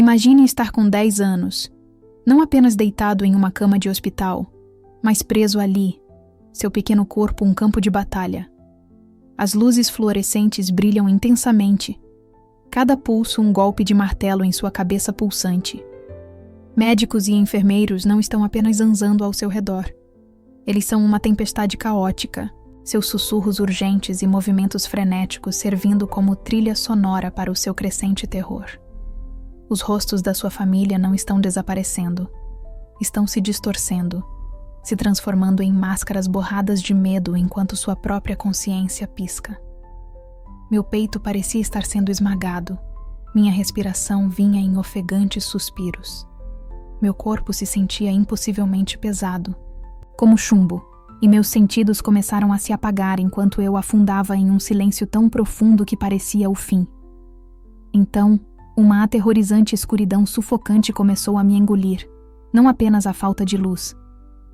Imagine estar com 10 anos, não apenas deitado em uma cama de hospital, mas preso ali, seu pequeno corpo um campo de batalha. As luzes fluorescentes brilham intensamente, cada pulso um golpe de martelo em sua cabeça pulsante. Médicos e enfermeiros não estão apenas zanzando ao seu redor. Eles são uma tempestade caótica, seus sussurros urgentes e movimentos frenéticos servindo como trilha sonora para o seu crescente terror. Os rostos da sua família não estão desaparecendo, estão se distorcendo, se transformando em máscaras borradas de medo enquanto sua própria consciência pisca. Meu peito parecia estar sendo esmagado, minha respiração vinha em ofegantes suspiros. Meu corpo se sentia impossivelmente pesado, como chumbo, e meus sentidos começaram a se apagar enquanto eu afundava em um silêncio tão profundo que parecia o fim. Então, uma aterrorizante escuridão sufocante começou a me engolir, não apenas a falta de luz,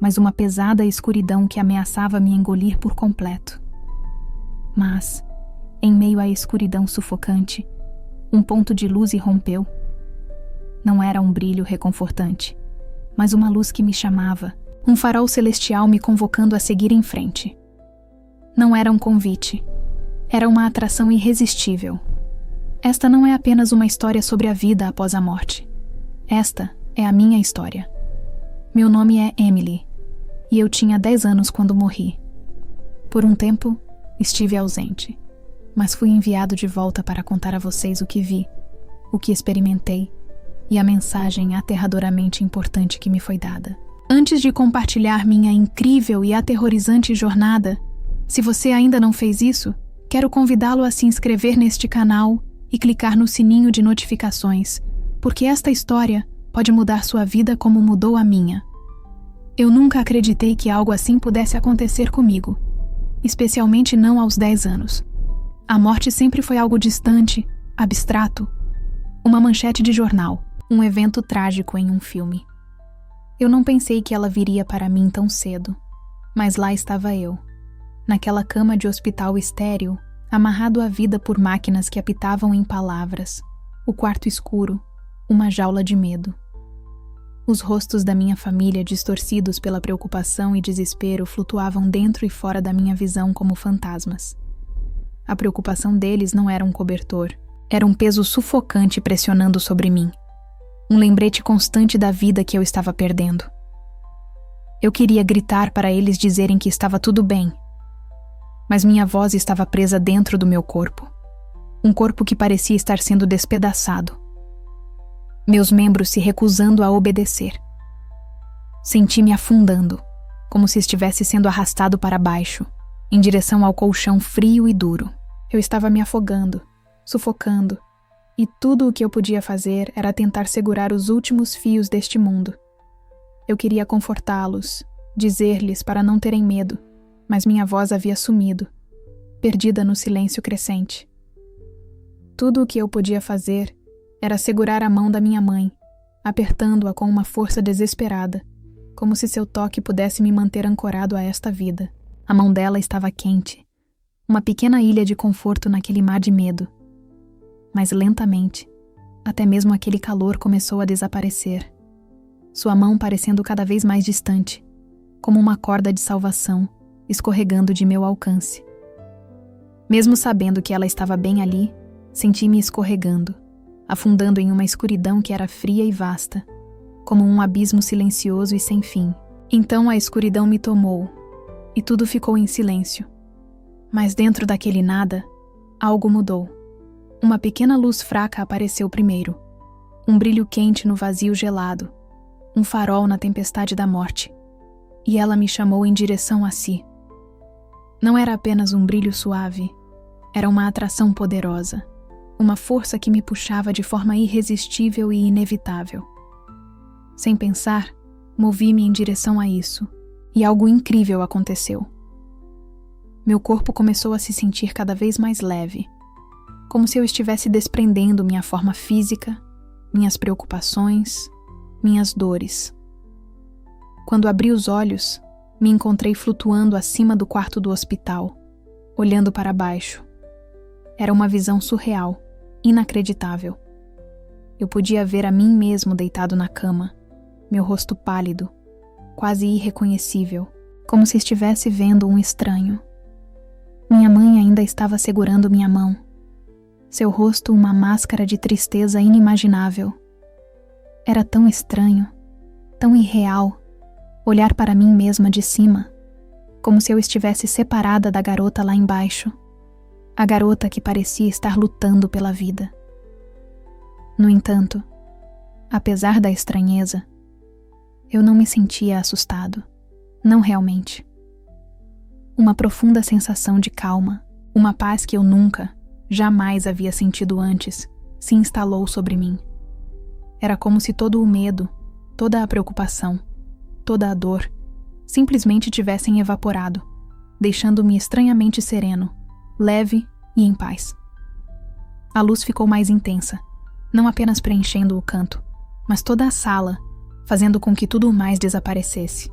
mas uma pesada escuridão que ameaçava me engolir por completo. Mas, em meio à escuridão sufocante, um ponto de luz irrompeu. Não era um brilho reconfortante, mas uma luz que me chamava, um farol celestial me convocando a seguir em frente. Não era um convite, era uma atração irresistível. Esta não é apenas uma história sobre a vida após a morte. Esta é a minha história. Meu nome é Emily, e eu tinha 10 anos quando morri. Por um tempo, estive ausente, mas fui enviado de volta para contar a vocês o que vi, o que experimentei e a mensagem aterradoramente importante que me foi dada. Antes de compartilhar minha incrível e aterrorizante jornada, se você ainda não fez isso, quero convidá-lo a se inscrever neste canal e clicar no sininho de notificações, porque esta história pode mudar sua vida como mudou a minha. Eu nunca acreditei que algo assim pudesse acontecer comigo, especialmente não aos 10 anos. A morte sempre foi algo distante, abstrato, uma manchete de jornal, um evento trágico em um filme. Eu não pensei que ela viria para mim tão cedo, mas lá estava eu, naquela cama de hospital estéril, amarrado à vida por máquinas que apitavam em palavras, o quarto escuro, uma jaula de medo. Os rostos da minha família, distorcidos pela preocupação e desespero, flutuavam dentro e fora da minha visão como fantasmas. A preocupação deles não era um cobertor, era um peso sufocante pressionando sobre mim. Um lembrete constante da vida que eu estava perdendo. Eu queria gritar para eles dizerem que estava tudo bem, mas minha voz estava presa dentro do meu corpo. Um corpo que parecia estar sendo despedaçado. Meus membros se recusando a obedecer. Senti-me afundando, como se estivesse sendo arrastado para baixo, em direção ao colchão frio e duro. Eu estava me afogando, sufocando, e tudo o que eu podia fazer era tentar segurar os últimos fios deste mundo. Eu queria confortá-los, dizer-lhes para não terem medo, mas minha voz havia sumido, perdida no silêncio crescente. Tudo o que eu podia fazer era segurar a mão da minha mãe, apertando-a com uma força desesperada, como se seu toque pudesse me manter ancorado a esta vida. A mão dela estava quente, uma pequena ilha de conforto naquele mar de medo. Mas lentamente, até mesmo aquele calor começou a desaparecer. Sua mão parecendo cada vez mais distante, como uma corda de salvação, escorregando de meu alcance. Mesmo sabendo que ela estava bem ali, senti-me escorregando, afundando em uma escuridão que era fria e vasta, como um abismo silencioso e sem fim. Então a escuridão me tomou, e tudo ficou em silêncio. Mas dentro daquele nada, algo mudou. Uma pequena luz fraca apareceu primeiro, um brilho quente no vazio gelado, um farol na tempestade da morte, e ela me chamou em direção a si. Não era apenas um brilho suave, era uma atração poderosa, uma força que me puxava de forma irresistível e inevitável. Sem pensar, movi-me em direção a isso, e algo incrível aconteceu. Meu corpo começou a se sentir cada vez mais leve, como se eu estivesse desprendendo minha forma física, minhas preocupações, minhas dores. Quando abri os olhos, me encontrei flutuando acima do quarto do hospital, olhando para baixo. Era uma visão surreal, inacreditável. Eu podia ver a mim mesmo deitado na cama, meu rosto pálido, quase irreconhecível, como se estivesse vendo um estranho. Minha mãe ainda estava segurando minha mão, seu rosto uma máscara de tristeza inimaginável. Era tão estranho, tão irreal, olhar para mim mesma de cima, como se eu estivesse separada da garota lá embaixo, a garota que parecia estar lutando pela vida. No entanto, apesar da estranheza, eu não me sentia assustado, não realmente. Uma profunda sensação de calma, uma paz que eu nunca, jamais havia sentido antes, se instalou sobre mim. Era como se todo o medo, toda a preocupação, toda a dor, simplesmente tivessem evaporado, deixando-me estranhamente sereno, leve e em paz. A luz ficou mais intensa, não apenas preenchendo o canto, mas toda a sala, fazendo com que tudo mais desaparecesse.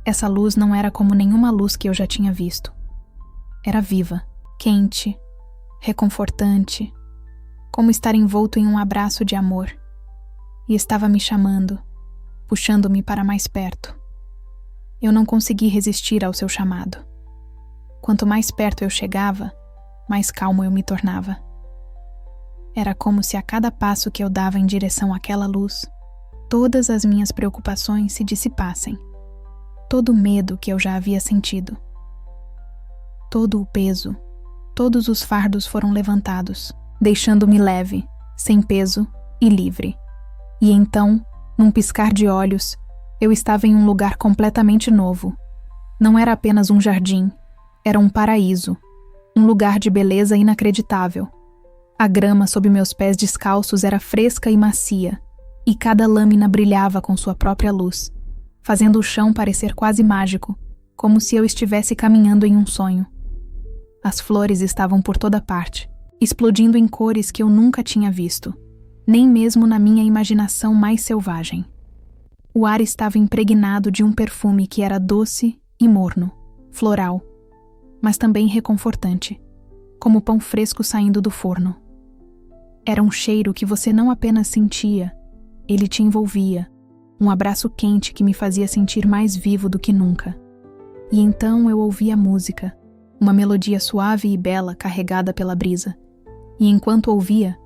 Essa luz não era como nenhuma luz que eu já tinha visto. Era viva, quente, reconfortante, como estar envolto em um abraço de amor, e estava me chamando, puxando-me para mais perto. Eu não consegui resistir ao seu chamado. Quanto mais perto eu chegava, mais calmo eu me tornava. Era como se a cada passo que eu dava em direção àquela luz, todas as minhas preocupações se dissipassem. Todo o medo que eu já havia sentido. Todo o peso, todos os fardos foram levantados, deixando-me leve, sem peso e livre. E então, num piscar de olhos, eu estava em um lugar completamente novo. Não era apenas um jardim, era um paraíso, um lugar de beleza inacreditável. A grama sob meus pés descalços era fresca e macia, e cada lâmina brilhava com sua própria luz, fazendo o chão parecer quase mágico, como se eu estivesse caminhando em um sonho. As flores estavam por toda parte, explodindo em cores que eu nunca tinha visto, nem mesmo na minha imaginação mais selvagem. O ar estava impregnado de um perfume que era doce e morno, floral, mas também reconfortante, como pão fresco saindo do forno. Era um cheiro que você não apenas sentia, ele te envolvia, um abraço quente que me fazia sentir mais vivo do que nunca. E então eu ouvi a música, uma melodia suave e bela carregada pela brisa. E enquanto ouvia,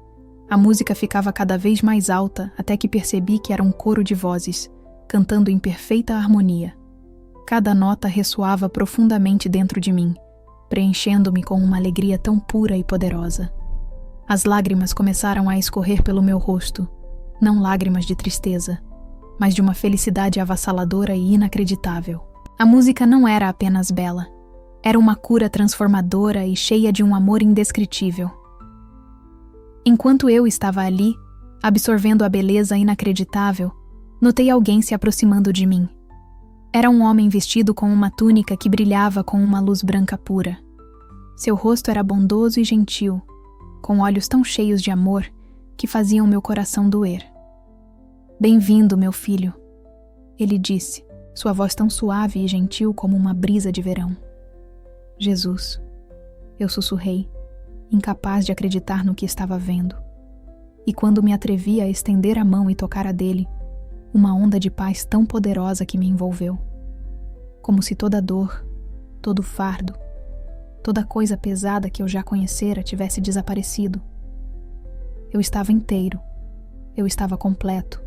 a música ficava cada vez mais alta até que percebi que era um coro de vozes, cantando em perfeita harmonia. Cada nota ressoava profundamente dentro de mim, preenchendo-me com uma alegria tão pura e poderosa. As lágrimas começaram a escorrer pelo meu rosto, não lágrimas de tristeza, mas de uma felicidade avassaladora e inacreditável. A música não era apenas bela, era uma cura transformadora e cheia de um amor indescritível. Enquanto eu estava ali, absorvendo a beleza inacreditável, notei alguém se aproximando de mim. Era um homem vestido com uma túnica que brilhava com uma luz branca pura. Seu rosto era bondoso e gentil, com olhos tão cheios de amor que faziam meu coração doer. "Bem-vindo, meu filho", ele disse, sua voz tão suave e gentil como uma brisa de verão. "Jesus", eu sussurrei, incapaz de acreditar no que estava vendo. E quando me atrevi a estender a mão e tocar a dele, uma onda de paz tão poderosa que me envolveu. Como se toda dor, todo fardo, toda coisa pesada que eu já conhecera tivesse desaparecido. Eu estava inteiro, eu estava completo,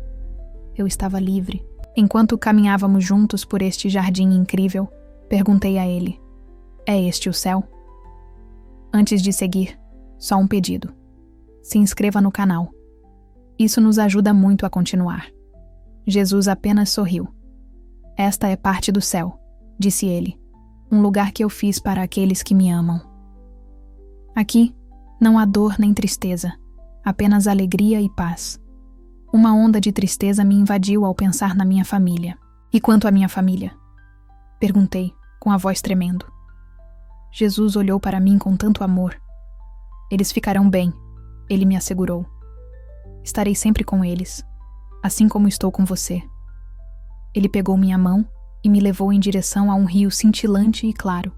eu estava livre. Enquanto caminhávamos juntos por este jardim incrível, perguntei a ele: "É este o céu?" Antes de seguir, só um pedido. Se inscreva no canal. Isso nos ajuda muito a continuar. Jesus apenas sorriu. "Esta é parte do céu", disse ele, "um lugar que eu fiz para aqueles que me amam." Aqui, não há dor nem tristeza, apenas alegria e paz. Uma onda de tristeza me invadiu ao pensar na minha família. "E quanto à minha família?" perguntei, com a voz tremendo. Jesus olhou para mim com tanto amor. "Eles ficarão bem", ele me assegurou. "Estarei sempre com eles, assim como estou com você." Ele pegou minha mão e me levou em direção a um rio cintilante e claro.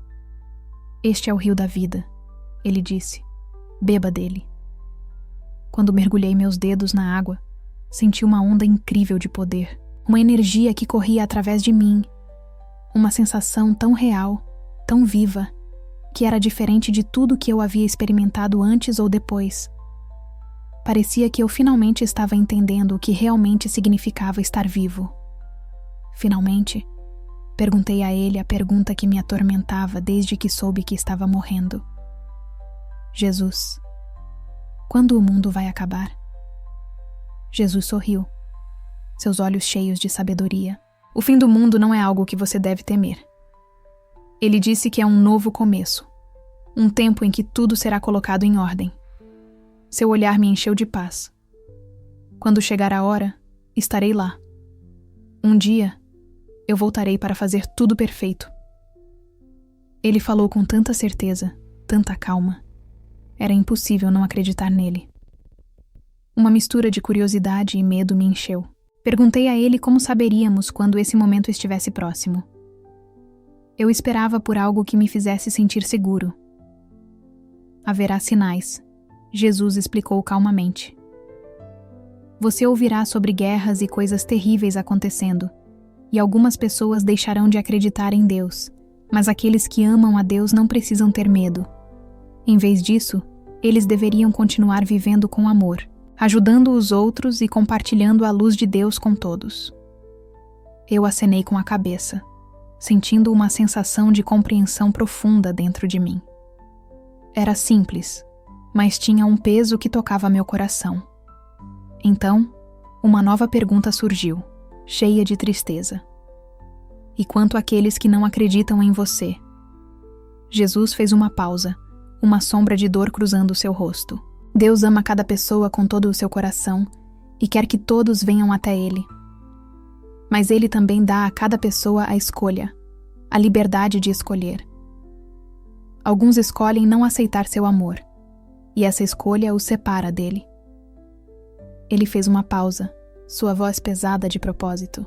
"Este é o rio da vida", ele disse. "Beba dele." Quando mergulhei meus dedos na água, senti uma onda incrível de poder, uma energia que corria através de mim, uma sensação tão real, tão viva, que era diferente de tudo que eu havia experimentado antes ou depois. Parecia que eu finalmente estava entendendo o que realmente significava estar vivo. Finalmente, perguntei a ele a pergunta que me atormentava desde que soube que estava morrendo. Jesus, quando o mundo vai acabar? Jesus sorriu, seus olhos cheios de sabedoria. O fim do mundo não é algo que você deve temer. Ele disse que é um novo começo, um tempo em que tudo será colocado em ordem. Seu olhar me encheu de paz. Quando chegar a hora, estarei lá. Um dia, eu voltarei para fazer tudo perfeito. Ele falou com tanta certeza, tanta calma. Era impossível não acreditar nele. Uma mistura de curiosidade e medo me encheu. Perguntei a ele como saberíamos quando esse momento estivesse próximo. Eu esperava por algo que me fizesse sentir seguro. Haverá sinais, Jesus explicou calmamente. Você ouvirá sobre guerras e coisas terríveis acontecendo, e algumas pessoas deixarão de acreditar em Deus, mas aqueles que amam a Deus não precisam ter medo. Em vez disso, eles deveriam continuar vivendo com amor, ajudando os outros e compartilhando a luz de Deus com todos. Eu acenei com a cabeça, sentindo uma sensação de compreensão profunda dentro de mim. Era simples, mas tinha um peso que tocava meu coração. Então, uma nova pergunta surgiu, cheia de tristeza. E quanto àqueles que não acreditam em você? Jesus fez uma pausa, uma sombra de dor cruzando seu rosto. Deus ama cada pessoa com todo o seu coração e quer que todos venham até Ele. Mas Ele também dá a cada pessoa a escolha, a liberdade de escolher. Alguns escolhem não aceitar seu amor, e essa escolha os separa dele. Ele fez uma pausa, sua voz pesada de propósito.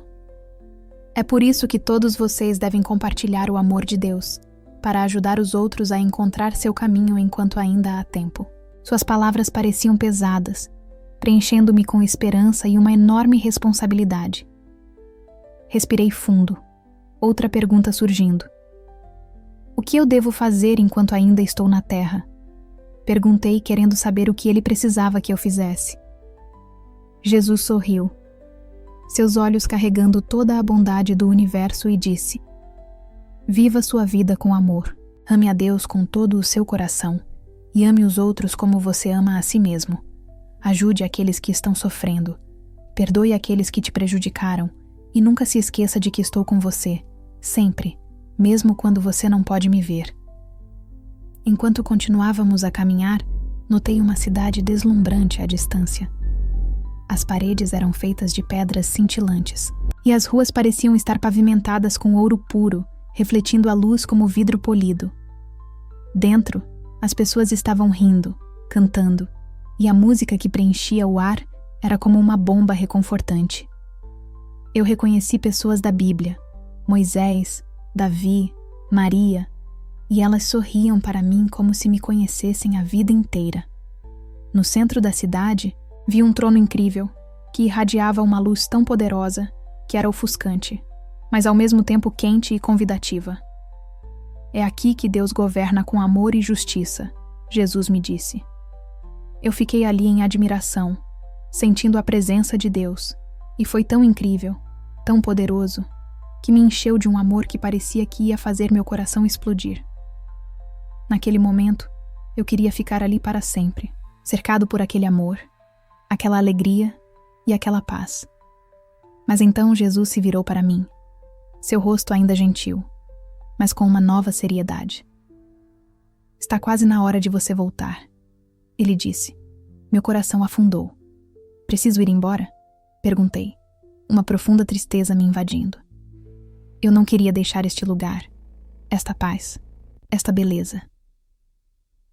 É por isso que todos vocês devem compartilhar o amor de Deus, para ajudar os outros a encontrar seu caminho enquanto ainda há tempo. Suas palavras pareciam pesadas, preenchendo-me com esperança e uma enorme responsabilidade. Respirei fundo, outra pergunta surgindo. O que eu devo fazer enquanto ainda estou na Terra? Perguntei, querendo saber o que ele precisava que eu fizesse. Jesus sorriu, seus olhos carregando toda a bondade do universo, e disse: Viva sua vida com amor, ame a Deus com todo o seu coração e ame os outros como você ama a si mesmo. Ajude aqueles que estão sofrendo, perdoe aqueles que te prejudicaram e nunca se esqueça de que estou com você, sempre, mesmo quando você não pode me ver. Enquanto continuávamos a caminhar, notei uma cidade deslumbrante à distância. As paredes eram feitas de pedras cintilantes, e as ruas pareciam estar pavimentadas com ouro puro, refletindo a luz como vidro polido. Dentro, as pessoas estavam rindo, cantando, e a música que preenchia o ar era como uma bomba reconfortante. Eu reconheci pessoas da Bíblia, Moisés, Davi, Maria, e elas sorriam para mim como se me conhecessem a vida inteira. No centro da cidade, vi um trono incrível, que irradiava uma luz tão poderosa que era ofuscante, mas ao mesmo tempo quente e convidativa. É aqui que Deus governa com amor e justiça, Jesus me disse. Eu fiquei ali em admiração, sentindo a presença de Deus, e foi tão incrível, tão poderoso, que me encheu de um amor que parecia que ia fazer meu coração explodir. Naquele momento, eu queria ficar ali para sempre, cercado por aquele amor, aquela alegria e aquela paz. Mas então Jesus se virou para mim, seu rosto ainda gentil, mas com uma nova seriedade. Está quase na hora de você voltar, ele disse. Meu coração afundou. Preciso ir embora? Perguntei, uma profunda tristeza me invadindo. Eu não queria deixar este lugar, esta paz, esta beleza.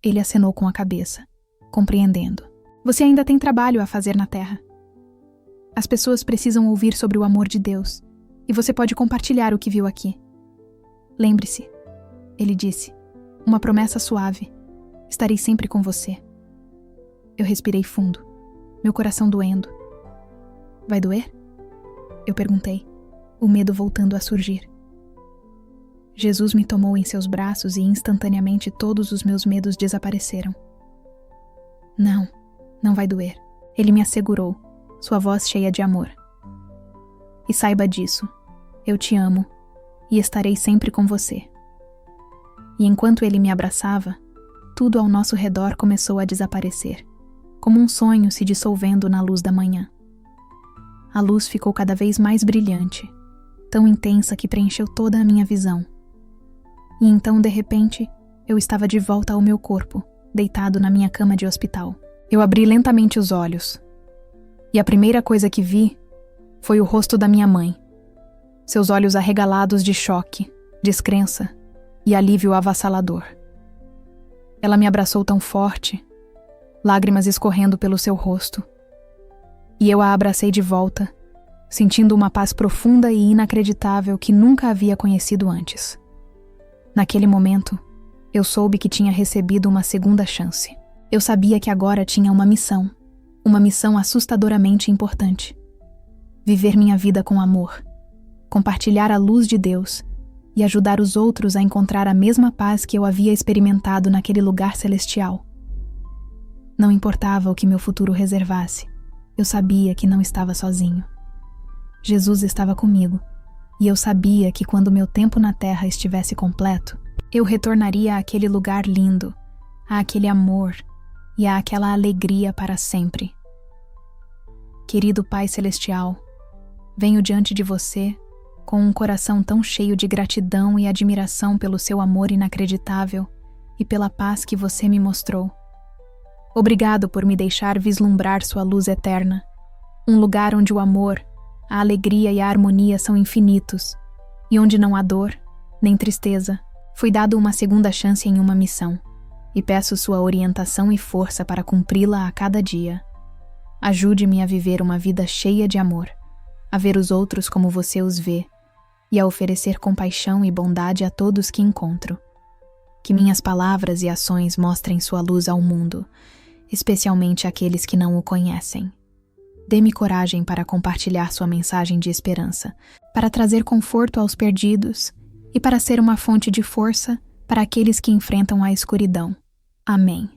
Ele acenou com a cabeça, compreendendo. Você ainda tem trabalho a fazer na Terra. As pessoas precisam ouvir sobre o amor de Deus, e você pode compartilhar o que viu aqui. Lembre-se, ele disse, uma promessa suave. Estarei sempre com você. Eu respirei fundo, meu coração doendo. Vai doer? Eu perguntei, o medo voltando a surgir. Jesus me tomou em seus braços e instantaneamente todos os meus medos desapareceram. Não, não vai doer. Ele me assegurou, sua voz cheia de amor. E saiba disso, eu te amo e estarei sempre com você. E enquanto ele me abraçava, tudo ao nosso redor começou a desaparecer, como um sonho se dissolvendo na luz da manhã. A luz ficou cada vez mais brilhante, tão intensa que preencheu toda a minha visão. E então, de repente, eu estava de volta ao meu corpo, deitado na minha cama de hospital. Eu abri lentamente os olhos, e a primeira coisa que vi foi o rosto da minha mãe. Seus olhos arregalados de choque, descrença e alívio avassalador. Ela me abraçou tão forte, lágrimas escorrendo pelo seu rosto. E eu a abracei de volta, sentindo uma paz profunda e inacreditável que nunca havia conhecido antes. Naquele momento, eu soube que tinha recebido uma segunda chance. Eu sabia que agora tinha uma missão assustadoramente importante. Viver minha vida com amor, compartilhar a luz de Deus e ajudar os outros a encontrar a mesma paz que eu havia experimentado naquele lugar celestial. Não importava o que meu futuro reservasse, eu sabia que não estava sozinho. Jesus estava comigo, e eu sabia que quando meu tempo na terra estivesse completo, eu retornaria àquele lugar lindo, àquele amor e àquela alegria para sempre. Querido Pai Celestial, venho diante de você com um coração tão cheio de gratidão e admiração pelo seu amor inacreditável e pela paz que você me mostrou. Obrigado por me deixar vislumbrar sua luz eterna, um lugar onde o amor, a alegria e a harmonia são infinitos, e onde não há dor, nem tristeza. Fui dado uma segunda chance em uma missão, e peço sua orientação e força para cumpri-la a cada dia. Ajude-me a viver uma vida cheia de amor, a ver os outros como você os vê, e a oferecer compaixão e bondade a todos que encontro. Que minhas palavras e ações mostrem sua luz ao mundo, especialmente àqueles que não o conhecem. Dê-me coragem para compartilhar sua mensagem de esperança, para trazer conforto aos perdidos e para ser uma fonte de força para aqueles que enfrentam a escuridão. Amém.